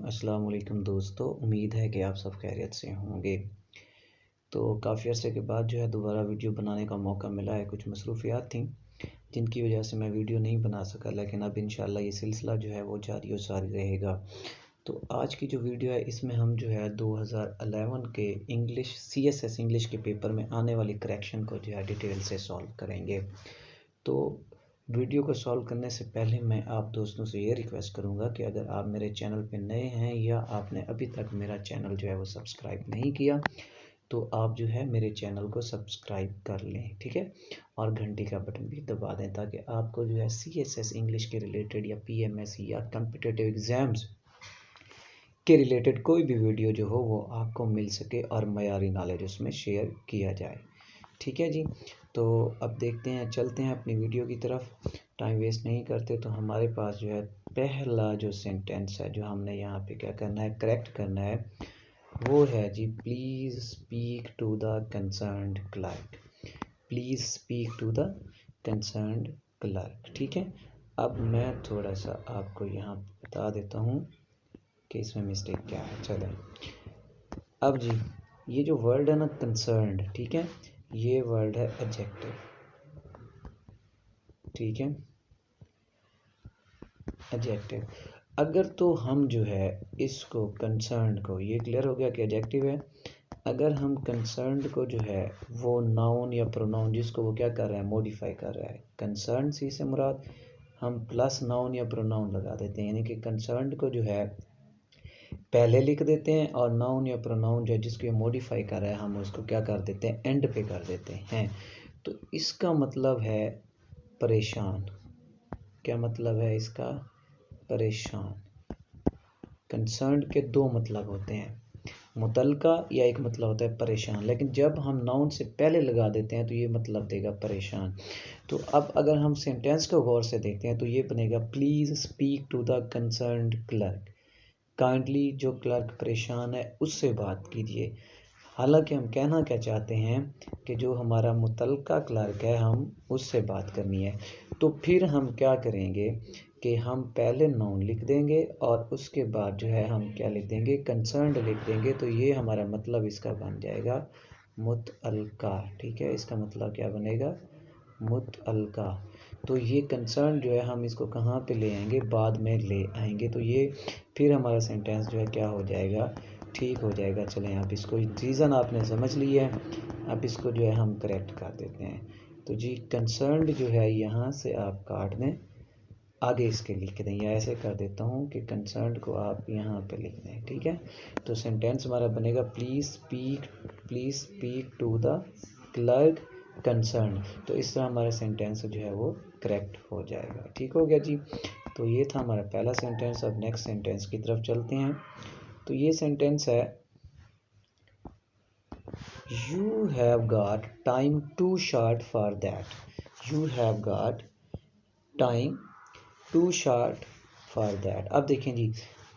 अस्सलाम वालेकुम दोस्तों, उम्मीद है कि आप सब खैरियत से होंगे। तो काफ़ी अर्से के बाद जो है दोबारा वीडियो बनाने का मौका मिला है। कुछ मसरूफियात थी जिनकी वजह से मैं वीडियो नहीं बना सका, लेकिन अब इंशाल्लाह ये सिलसिला जो है वो जारी और सारी रहेगा। तो आज की जो वीडियो है इसमें हम जो है 2011 के इंग्लिश CSS इंग्लिश के पेपर में आने वाली करेक्शन को जो है डिटेल से सॉल्व करेंगे। तो वीडियो को सॉल्व करने से पहले मैं आप दोस्तों से ये रिक्वेस्ट करूंगा कि अगर आप मेरे चैनल पे नए हैं या आपने अभी तक मेरा चैनल जो है वो सब्सक्राइब नहीं किया तो आप जो है मेरे चैनल को सब्सक्राइब कर लें, ठीक है। और घंटी का बटन भी दबा दें ताकि आपको जो है CSS इंग्लिश के रिलेटेड या PMS या कॉम्पिटिटिव एग्ज़ाम्स के रिलेटेड कोई भी वीडियो जो हो वो आपको मिल सके और मयारी नॉलेज उसमें शेयर किया जाए, ठीक है जी। तो अब देखते हैं, चलते हैं अपनी वीडियो की तरफ। टाइम वेस्ट नहीं करते। तो हमारे पास जो है पहला जो सेंटेंस है जो हमने यहाँ पे क्या करना है, करेक्ट करना है, वो है जी please speak to the concerned clerk. Please speak to the concerned clerk, ठीक है। अब मैं थोड़ा सा आपको यहाँ बता देता हूँ कि इसमें मिस्टेक क्या है। चलें, अब जी ये जो वर्ड है ना कंसर्न्ड, ठीक है, ये वर्ड है एडजेक्टिव, ठीक है, एडजेक्टिव। अगर तो हम जो है इसको कंसर्न्ड को, ये क्लियर हो गया कि एडजेक्टिव है। अगर हम कंसर्न्ड को जो है वो नाउन या प्रोनाउन जिसको वो क्या कर रहा है, मॉडिफाई कर रहा है, कंसर्न्ड सी से मुराद हम प्लस नाउन या प्रोनाउन लगा देते हैं, यानी कि कंसर्न्ड को जो है पहले लिख देते हैं और नाउन या प्रोनाउन जो है जिसको ये मॉडिफाई कर रहा है हम उसको क्या कर देते हैं, एंड पे कर देते हैं। तो इसका मतलब है परेशान। क्या मतलब है इसका, परेशान। कंसर्न्ड के दो मतलब होते हैं, मुतलका या एक मतलब होता है परेशान, लेकिन जब हम नाउन से पहले लगा देते हैं तो ये मतलब देगा परेशान। तो अब अगर हम सेंटेंस को गौर से देखते हैं तो ये बनेगा please speak to the concerned clerk. Kindly जो क्लर्क परेशान है उससे बात कीजिए। हालांकि हम कहना क्या चाहते हैं कि जो हमारा मुतलका क्लर्क है हम उससे बात करनी है। तो फिर हम क्या करेंगे कि हम पहले नाउन लिख देंगे और उसके बाद जो है हम क्या लिख देंगे, कंसर्न्ड लिख देंगे। तो ये हमारा मतलब इसका बन जाएगा मुतलका, ठीक है। इसका मतलब क्या बनेगा, मुतलका। तो ये कंसर्न जो है हम इसको कहाँ पे ले आएंगे, बाद में ले आएंगे। तो ये फिर हमारा सेंटेंस जो है क्या हो जाएगा, ठीक हो जाएगा। चलें, आप इसको रीज़न आपने समझ लिया है, अब इसको जो है हम करेक्ट कर देते हैं। तो जी कंसर्न्ड जो है यहाँ से आप काट दें, आगे इसके लिख दें, या ऐसे कर देता हूँ कि कंसर्न्ड को आप यहाँ पे लिख दें, ठीक है। तो सेंटेंस हमारा बनेगा please speak to the clerk concern. तो इस तरह हमारा सेंटेंस जो है वो करेक्ट हो जाएगा, ठीक हो गया जी। तो ये था हमारा पहला सेंटेंस। अब नेक्स्ट सेंटेंस की तरफ चलते हैं। तो ये सेंटेंस है you have got time to short for that. You have got time to short for that. अब देखें जी,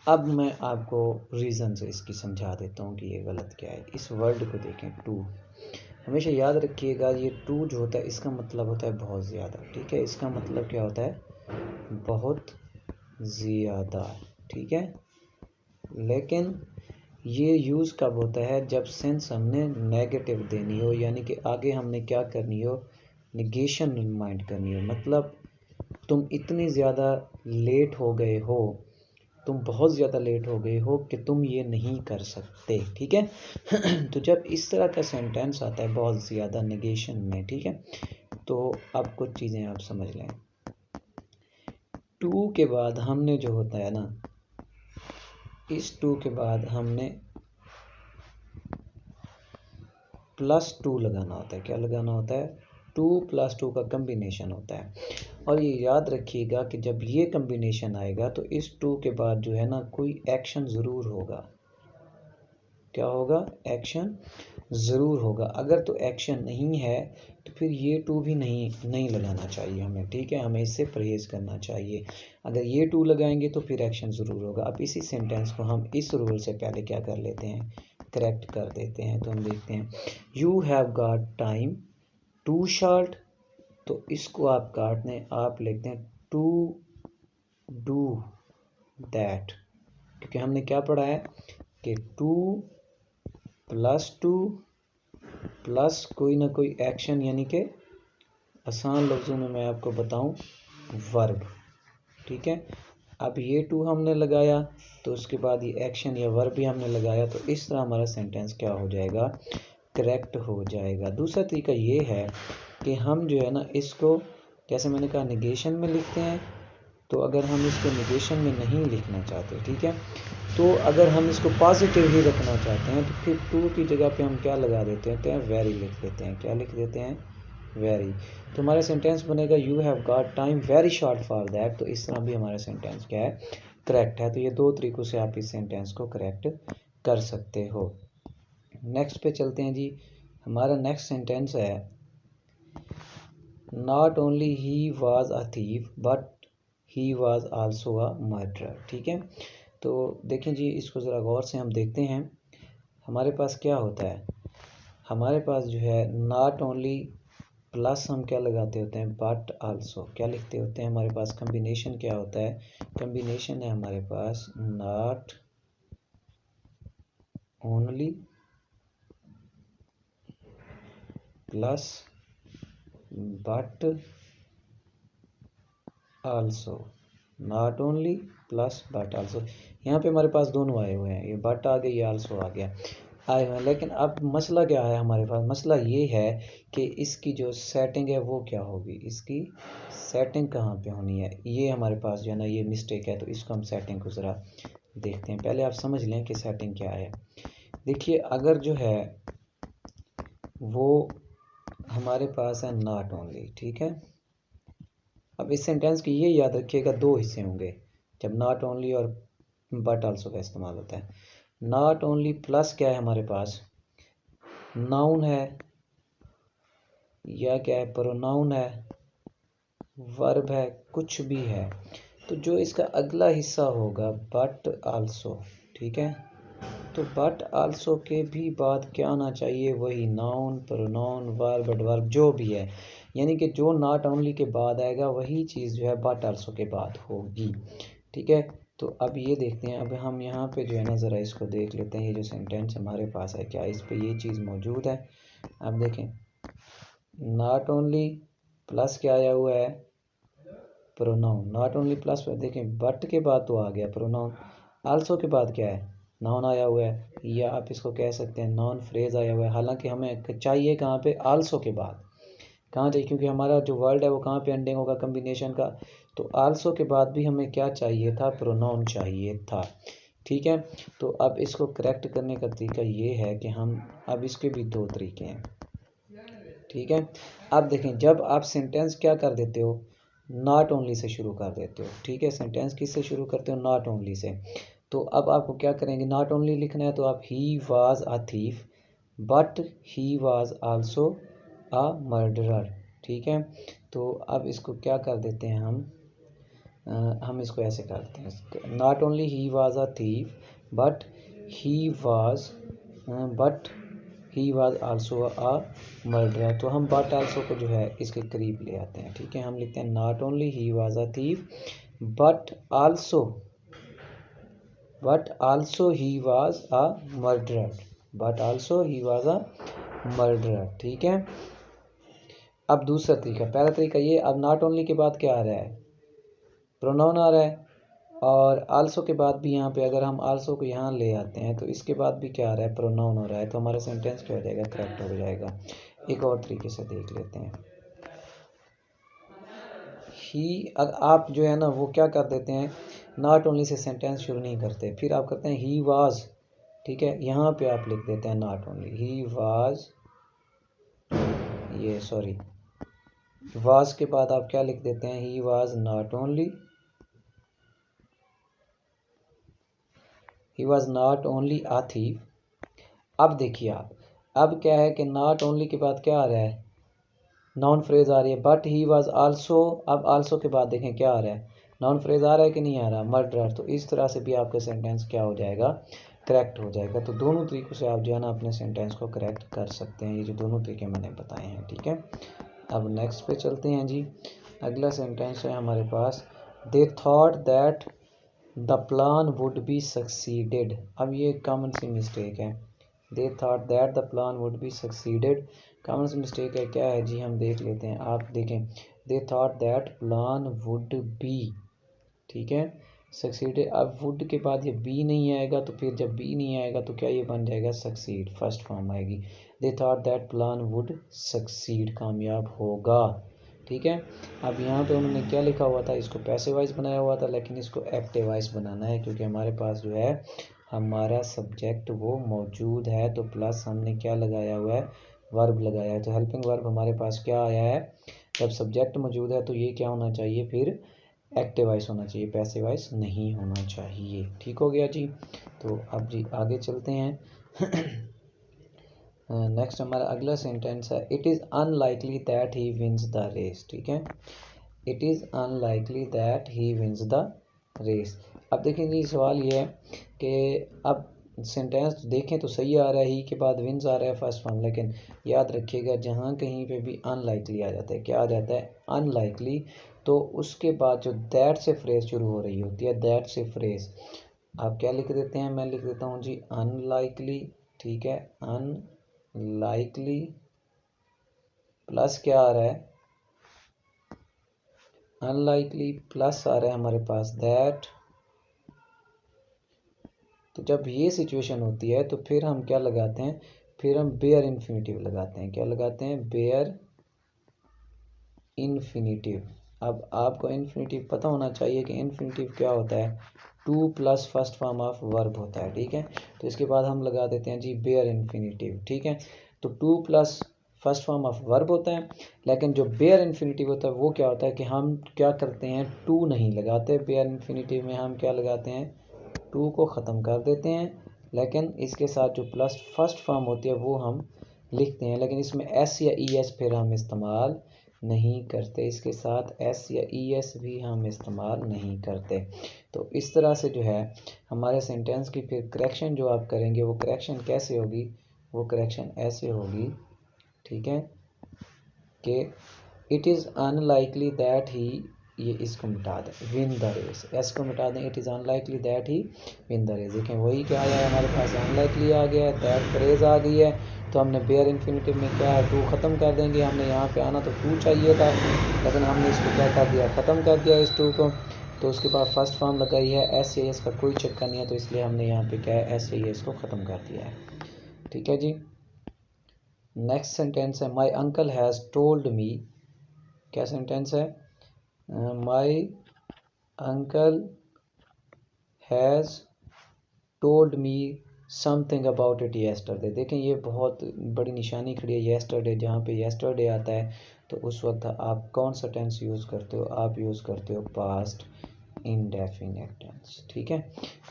अब मैं आपको रीज़न से इसकी समझा देता हूँ कि ये गलत क्या है। इस वर्ड को देखें, टू, हमेशा याद रखिएगा ये टू जो होता है इसका मतलब होता है बहुत ज़्यादा, ठीक है। इसका मतलब क्या होता है, बहुत ज़्यादा, ठीक है। लेकिन ये यूज़ कब होता है, जब सेंस हमने नेगेटिव देनी हो, यानी कि आगे हमने क्या करनी हो, निगेशन रिमाइंड करनी हो। मतलब तुम इतनी ज़्यादा लेट हो गए हो, तुम बहुत ज़्यादा लेट हो गए हो कि तुम ये नहीं कर सकते, ठीक है। तो जब इस तरह का सेंटेंस आता है बहुत ज़्यादा नेगेशन में, ठीक है, तो अब कुछ चीज़ें आप समझ लें। टू के बाद हमने जो होता है ना, इस टू के बाद हमने +2 लगाना होता है। क्या लगाना होता है, 2 + 2 का कम्बिनेशन होता है। और ये याद रखिएगा कि जब ये कम्बिनेशन आएगा तो इस 2 के बाद जो है ना कोई एक्शन ज़रूर होगा। क्या होगा, एक्शन ज़रूर होगा। अगर तो एक्शन नहीं है तो फिर ये 2 भी नहीं लगाना चाहिए हमें, ठीक है। हमें इससे परहेज़ करना चाहिए। अगर ये 2 लगाएंगे तो फिर एक्शन ज़रूर होगा। अब इसी सेंटेंस को हम इस रूल से पहले क्या कर लेते हैं, करेक्ट कर देते हैं। तो हम देखते हैं you have got time to short, तो इसको आप काट दें, आप लिखते हैं टू डू दैट, क्योंकि हमने क्या पढ़ा है कि 2 प्लस कोई ना कोई एक्शन, यानी कि आसान लफ्ज़ों में मैं आपको बताऊं वर्ब। ठीक है, अब ये 2 हमने लगाया तो उसके बाद ये एक्शन या वर्ब भी हमने लगाया, तो इस तरह हमारा सेंटेंस क्या हो जाएगा, करेक्ट हो जाएगा। दूसरा तरीका ये है कि हम जो है ना इसको, जैसे मैंने कहा निगेशन में लिखते हैं, तो अगर हम इसको निगेशन में नहीं लिखना चाहते, ठीक है, तो अगर हम इसको पॉजिटिव ही रखना चाहते हैं तो फिर 2 की जगह पे हम क्या लगा देते हैं, वेरी लिख देते हैं। क्या लिख देते हैं, वेरी। तो हमारा सेंटेंस बनेगा you have got time very short for that. तो इस तरह भी हमारा सेंटेंस क्या है, करेक्ट है। तो ये 2 तरीक़ों से आप इस सेंटेंस को करेक्ट कर सकते हो। नेक्स्ट पे चलते हैं जी। हमारा नेक्स्ट सेंटेंस है not only he was a thief but he was also a murderer. ठीक है, तो देखें जी, इसको ज़रा गौर से हम देखते हैं। हमारे पास क्या होता है, हमारे पास जो है नॉट ओनली प्लस हम क्या लगाते होते हैं, बट आल्सो क्या लिखते होते हैं। हमारे पास कम्बिनेशन क्या होता है, कम्बिनेशन है हमारे पास not only plus but also, not only plus but also. यहाँ पे हमारे पास दोनों आए हुए हैं, ये बट आ गया, ये आल्सो आ गया, आए हुए हैं। लेकिन अब मसला क्या है हमारे पास, मसला ये है कि इसकी जो सेटिंग है वो क्या होगी, इसकी सेटिंग कहाँ पे होनी है, ये हमारे पास जो है ना ये मिस्टेक है। तो इसको हम सेटिंग को ज़रा देखते हैं। पहले आप समझ लें कि सेटिंग क्या है। देखिए, अगर जो है वो हमारे पास है नॉट ओनली, ठीक है। अब इस सेंटेंस की ये याद रखिएगा, 2 हिस्से होंगे जब नॉट ओनली और बट आल्सो का इस्तेमाल होता है। नॉट ओनली प्लस क्या है हमारे पास, नाउन है या क्या है, प्रोनाउन है, वर्ब है, कुछ भी है। तो जो इसका अगला हिस्सा होगा बट आल्सो, ठीक है, तो बट आल्सो के भी बाद क्या आना चाहिए, वही नाउन, प्रोनाउन, वर्ब, एडवर्ब जो भी है। यानी कि जो नॉट ओनली के बाद आएगा वही चीज़ जो है बट आल्सो के बाद होगी। ठीक है, तो अब ये देखते हैं, अब हम यहाँ पे जो है ना ज़रा इसको देख लेते हैं। ये जो सेंटेंस हमारे पास है, क्या इस पे ये चीज़ मौजूद है। अब देखें, नॉट ओनली प्लस क्या आया हुआ है, प्रोनाउन। नॉट ओनली प्लस देखें, बट के बाद तो आ गया प्रोनाउन, आल्सो के बाद क्या है, नाउन आया हुआ है, या आप इसको कह सकते हैं नाउन फ्रेज आया हुआ है। हालांकि हमें चाहिए कहाँ पे, आल्सो के बाद कहाँ चाहिए, क्योंकि हमारा जो वर्ड है वो कहाँ पे एंडिंग होगा, कम्बिनेशन का। तो आल्सो के बाद भी हमें क्या चाहिए था, प्रोनाउन चाहिए था। ठीक है, तो अब इसको करेक्ट करने का तरीका ये है कि हम, अब इसके भी 2 तरीके हैं। ठीक है, अब देखें, जब आप सेंटेंस क्या कर देते हो, नॉट ओनली से शुरू कर देते हो। ठीक है, सेंटेंस किससे शुरू करते हो, नॉट ओनली से। तो अब आपको क्या करेंगे, नॉट ओनली लिखना है, तो आप he was a thief but he was also a murderer. ठीक है, तो अब इसको क्या कर देते हैं हम इसको ऐसे कर देते हैं, not only he was a thief but he was he was also a murderer. तो हम बट आल्सो को जो है इसके करीब ले आते हैं। ठीक है, हम लिखते हैं not only he was a thief but also he was a murderer, but also he was a murderer. ठीक है, अब दूसरा तरीका, पहला तरीका ये, अब नॉट ओनली के बाद क्या आ रहा है, प्रोनाउन आ रहा है, और आल्सो के बाद भी यहाँ पे अगर हम आल्सो को यहाँ ले आते हैं तो इसके बाद भी क्या आ रहा है, प्रोनाउन हो रहा है। तो हमारा सेंटेंस क्या हो जाएगा, करेक्ट हो जाएगा। एक और तरीके से देख लेते हैं। ही, आप जो है ना वो क्या कर देते हैं, नॉट ओनली से सेंटेंस शुरू नहीं करते, फिर आप करते हैं ही वाज। ठीक है, यहाँ पे आप लिख देते हैं नॉट ओनली, ही वाज, ये सॉरी, वाज के बाद आप क्या लिख देते हैं, he was not only, he was not only a thief. अब देखिए आप, अब क्या है कि नॉट ओनली के बाद क्या आ रहा है, नाउन फ्रेज आ रही है, बट ही वाज आल्सो। अब आल्सो के बाद देखें क्या आ रहा है, नाउन फ्रेज आ रहा है कि नहीं आ रहा, मर्डरर। तो इस तरह से भी आपका सेंटेंस क्या हो जाएगा, करेक्ट हो जाएगा। तो दोनों तरीक़ों से आप जो है ना अपने सेंटेंस को करेक्ट कर सकते हैं, ये जो दोनों तरीके मैंने बताए हैं। ठीक है, अब नेक्स्ट पे चलते हैं जी। अगला सेंटेंस है हमारे पास, they thought that the plan would be succeeded. अब ये कॉमन सी मिस्टेक है, they thought that the plan would be succeeded. Common सी मिस्टेक है, क्या है जी हम देख लेते हैं। आप देखें, दे thought that plan would B, ठीक है, सक्सीडेड। अब वुड के बाद ये बी नहीं आएगा, तो फिर जब बी नहीं आएगा तो क्या ये बन जाएगा सक्सीड, फर्स्ट फॉर्म आएगी। दे thought that plan would succeed, कामयाब होगा, ठीक है। अब यहाँ पे उन्होंने क्या लिखा हुआ था, इसको पैसिव वॉइस बनाया हुआ था, लेकिन इसको एक्टिव वॉइस बनाना है, क्योंकि हमारे पास जो है हमारा सब्जेक्ट वो मौजूद है, तो प्लस हमने क्या लगाया हुआ है, वर्ब लगाया है। तो हेल्पिंग वर्ब हमारे पास क्या आया है, जब सब्जेक्ट मौजूद है तो ये क्या होना चाहिए, फिर एक्टिव वॉइस होना चाहिए, पैसिव वॉइस नहीं होना चाहिए। ठीक हो गया जी। तो अब जी आगे चलते हैं। नेक्स्ट हमारा अगला सेंटेंस है, it is unlikely that he wins the race, ठीक है। It is unlikely that he wins the race. अब देखें जी सवाल ये है कि अब सेंटेंस देखें तो सही आ रहा है, ही के बाद विंस आ रहा है फर्स्ट फॉर्म, लेकिन याद रखिएगा जहाँ कहीं पे भी अनलाइकली आ जाता है, क्या आ जाता है, अनलाइकली, तो उसके बाद जो दैट से फ्रेज शुरू हो रही होती है, दैट से फ्रेज आप क्या लिख देते हैं, मैं लिख देता हूँ जी अनलाइकली, ठीक है, अनलाइकली प्लस क्या आ रहा है, अनलाइकली प्लस आ रहा है हमारे पास दैट। तो जब ये सिचुएशन होती है तो फिर हम क्या लगाते हैं, फिर हम बेयर इन्फिनिटिव लगाते हैं, क्या लगाते हैं, बेयर इन्फिनिटिव। अब आपको इन्फिनिटिव पता होना चाहिए कि इन्फिनिटिव क्या होता है, two plus first form of verb होता है, ठीक है। तो इसके बाद हम लगा देते हैं जी बेयर इन्फिनिटिव, ठीक है। तो two plus first form of verb होता है, लेकिन जो बेयर इन्फिनिटिव होता है वो क्या होता है कि हम क्या करते हैं, टू नहीं लगाते, बेयर इन्फिनिटिव में हम क्या लगाते हैं, टू को ख़त्म कर देते हैं, लेकिन इसके साथ जो प्लस फर्स्ट फॉर्म होती है वो हम लिखते हैं, लेकिन इसमें एस या ई एस फिर हम इस्तेमाल नहीं करते, इसके साथ एस या ई एस भी हम इस्तेमाल नहीं करते। तो इस तरह से जो है हमारे सेंटेंस की फिर करेक्शन जो आप करेंगे, वो करेक्शन कैसे होगी, वो करेक्शन ऐसे होगी, ठीक है, कि इट इज़ अनलाइकली दैट ही, ये इसको मिटा दें, विन द रेस, एस को मिटा दें, it is unlikely that he win the race. देखें वही क्या आया है हमारे पास, अनलाइकली आ गया है, दैट फ्रेज आ गई है, तो हमने बेयर इन्फिनिटिव में क्या है, टू ख़त्म कर देंगे, हमने यहाँ पे आना तो टू चाहिए था, लेकिन हमने इसको क्या कर दिया, ख़त्म कर दिया इस टू को। तो उसके बाद फर्स्ट फॉर्म लगाई है, एस ए एस का कोई चक्कर नहीं है, तो इसलिए हमने यहाँ पे क्या है, एस ए एस को ख़त्म कर दिया है, ठीक है जी। नेक्स्ट सेंटेंस है, my uncle has told me, क्या सेंटेंस है, my uncle has told me something about it yesterday. देखें ये बहुत बड़ी निशानी खड़ी है येस्टरडे, जहाँ पे येस्टरडे आता है तो उस वक्त आप कौन सा टेंस यूज़ करते हो, आप यूज़ करते हो पास्ट इंडेफिनिट टेंस, ठीक है।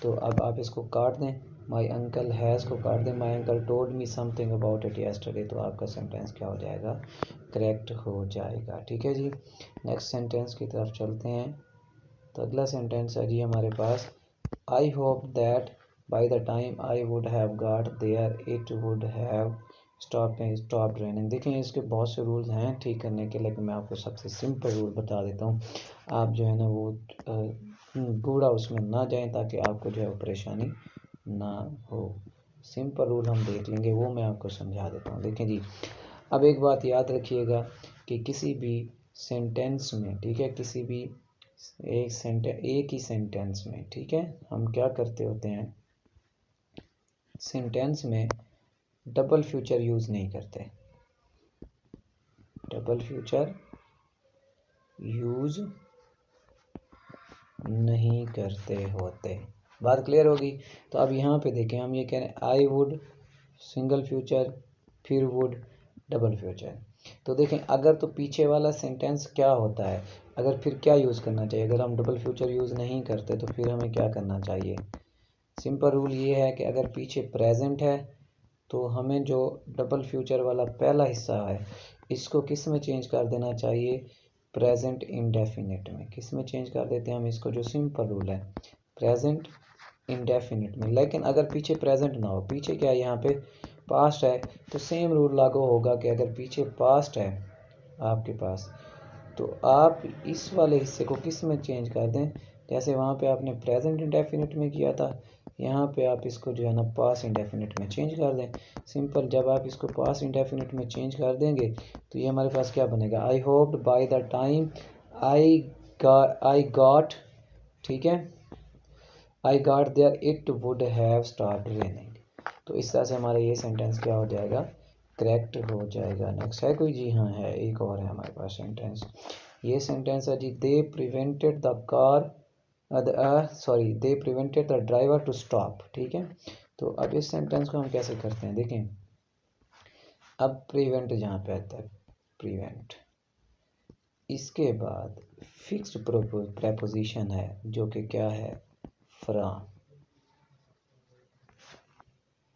तो अब आप इसको काट दें, माई अंकल हैज़ को काट दें, my uncle told me something about it yesterday, तो आपका सेंटेंस क्या हो जाएगा, करेक्ट हो जाएगा, ठीक है जी। नेक्स्ट सेंटेंस की तरफ चलते हैं। तो अगला सेंटेंस है जी हमारे पास, I hope that by the time I would have got there it would have stop raining. देखें इसके बहुत से रूल्स हैं ठीक करने के, लेकिन मैं आपको सबसे सिंपल रूल बता देता हूँ, आप जो है ना वो पूरा उसमें ना जाएं, ताकि आपको जो है वो परेशानी ना हो। सिंपल रूल हम देख लेंगे, वो मैं आपको समझा देता हूँ। देखें जी, अब एक बात याद रखिएगा कि किसी भी सेंटेंस में, ठीक है, किसी भी एक ही सेंटेंस में, ठीक है, हम क्या करते होते हैं, सेंटेंस में डबल फ्यूचर यूज़ नहीं करते, डबल फ्यूचर यूज़ नहीं करते होते। बात क्लियर होगी। तो अब यहाँ पे देखें, हम ये कह रहे हैं आई वुड सिंगल फ्यूचर, फिर वुड डबल फ्यूचर। तो देखें अगर तो पीछे वाला सेंटेंस क्या होता है, अगर फिर क्या यूज़ करना चाहिए, अगर हम डबल फ्यूचर यूज़ नहीं करते तो फिर हमें क्या करना चाहिए। सिंपल रूल ये है कि अगर पीछे प्रेजेंट है तो हमें जो डबल फ्यूचर वाला पहला हिस्सा है इसको किस में चेंज कर देना चाहिए, प्रेजेंट इंडेफिनिट में। किस में चेंज कर देते हैं हम इसको, जो सिंपल रूल है प्रेजेंट इंडेफिनिट में। लेकिन अगर पीछे प्रेजेंट ना हो, पीछे क्या है यहाँ पे पास्ट है, तो सेम रूल लागू होगा कि अगर पीछे पास्ट है आपके पास, तो आप इस वाले हिस्से को किस में चेंज कर दें, जैसे वहाँ पे आपने प्रेजेंट इंडेफिनिट में किया था, यहाँ पे आप इसको जो है ना पास्ट इंडेफिनिट में चेंज कर दें। सिंपल, जब आप इसको पास्ट इंडेफिनिट में चेंज कर देंगे तो ये हमारे पास क्या बनेगा, I hoped by the time I got, ठीक है, I got there it would have start raining. तो इस तरह से हमारा ये सेंटेंस क्या हो जाएगा, करेक्ट हो जाएगा। नेक्स्ट है कोई जी, हाँ है, एक और है हमारे पास सेंटेंस। ये सेंटेंस है जी, they prevented the car they prevented the driver to stop, ठीक है। तो अब इस सेंटेंस को हम कैसे करते हैं, देखें, अब प्रिवेंट जहाँ पे आता है, प्रिवेंट, इसके बाद फिक्स्ड प्रेपोजिशन है जो कि क्या है, फ्रॉम,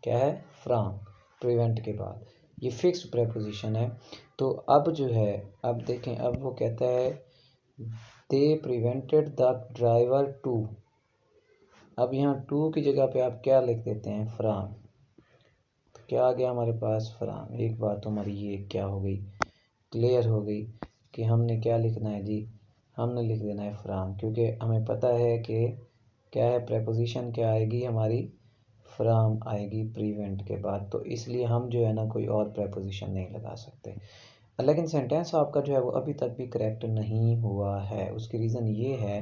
क्या है, फ्रॉम, प्रिवेंट के बाद ये फिक्स्ड प्रेपोजिशन है। तो अब जो है, अब देखें, अब वो कहता है they prevented the driver to, अब यहाँ टू की जगह पे आप क्या लिख देते हैं, फ्रॉम, तो क्या आ गया हमारे पास, फ्रॉम। एक बात तो हमारी ये क्या हो गई, क्लियर हो गई कि हमने क्या लिखना है जी, हमने लिख देना है फ्रॉम, क्योंकि हमें पता है कि क्या है, प्रेपोजिशन क्या आएगी हमारी, फ्रॉम आएगी प्रिवेंट के बाद, तो इसलिए हम जो है ना कोई और प्रेपोजिशन नहीं लगा सकते। लेकिन सेंटेंस आपका जो है वो अभी तक भी करेक्ट नहीं हुआ है। उसकी रीज़न ये है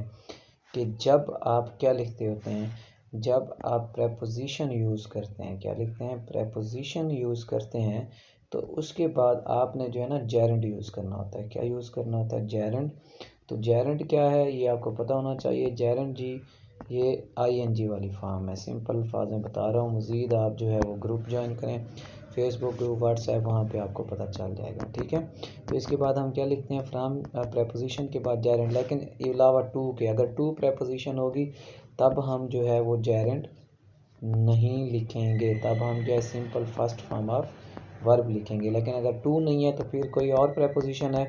कि जब आप क्या लिखते होते हैं, जब आप प्रेपोजिशन यूज़ करते हैं, क्या लिखते हैं, प्रेपोजिशन यूज़ करते हैं, तो उसके बाद आपने जो है ना जेरेंड यूज़ करना होता है। क्या यूज़ करना होता है, जेरेंड। तो जेरेंड क्या है ये आपको पता होना चाहिए। जेरेंड जी ये ING वाली फॉर्म है। सिंपल अल्फाज में बता रहा हूँ, मज़ीद आप जो है वो ग्रुप ज्वाइन करें, फेसबुक ग्रुप, व्हाट्सएप, वहाँ पे आपको पता चल जाएगा, ठीक है। तो इसके बाद हम क्या लिखते हैं, फ्रॉम प्रेपोजिशन के बाद जेरेंड, लेकिन अलावा टू के, अगर टू प्रेपोजिशन होगी तब हम जो है वो जेरेंड नहीं लिखेंगे, तब हम क्या है, simple first form of verb लिखेंगे। लेकिन अगर टू नहीं है तो फिर कोई और प्रेपोजिशन है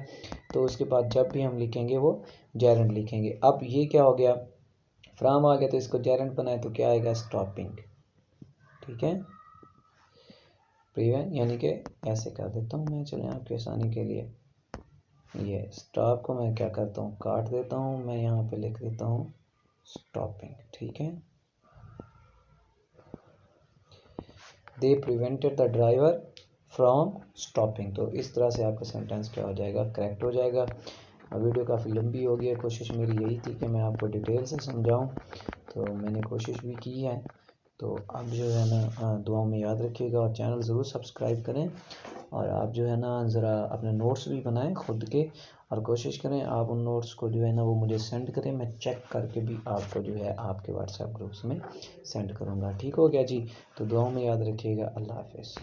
तो उसके बाद जब भी हम लिखेंगे वो जेरेंड लिखेंगे। अब ये क्या हो गया, फ्रॉम आ गया तो इसको जेरेंड बनाए तो क्या आएगा, स्टॉपिंग, ठीक है, प्रिवेंट, यानी कि ऐसे कर देता हूँ मैं, चलें आपकी आसानी के लिए, ये स्टॉप को मैं क्या करता हूँ, काट देता हूँ, मैं यहाँ पे लिख देता हूँ स्टॉपिंग, ठीक है। They prevented the driver from stopping, तो इस तरह से आपका सेंटेंस क्या हो जाएगा, करेक्ट हो जाएगा। वीडियो काफ़ी लंबी हो गई है, कोशिश मेरी यही थी कि मैं आपको डिटेल से समझाऊं, तो मैंने कोशिश भी की है। तो आप जो है ना दुआओं में याद रखिएगा और चैनल ज़रूर सब्सक्राइब करें, और आप जो है ना ज़रा अपने नोट्स भी बनाएं खुद के, और कोशिश करें आप उन नोट्स को जो है ना वो मुझे सेंड करें, मैं चेक करके भी आपको जो है आपके व्हाट्सएप ग्रुप्स में सेंड करूँगा। ठीक हो गया जी, तो दुआओं में याद रखिएगा। अल्लाह हाफ़िज़।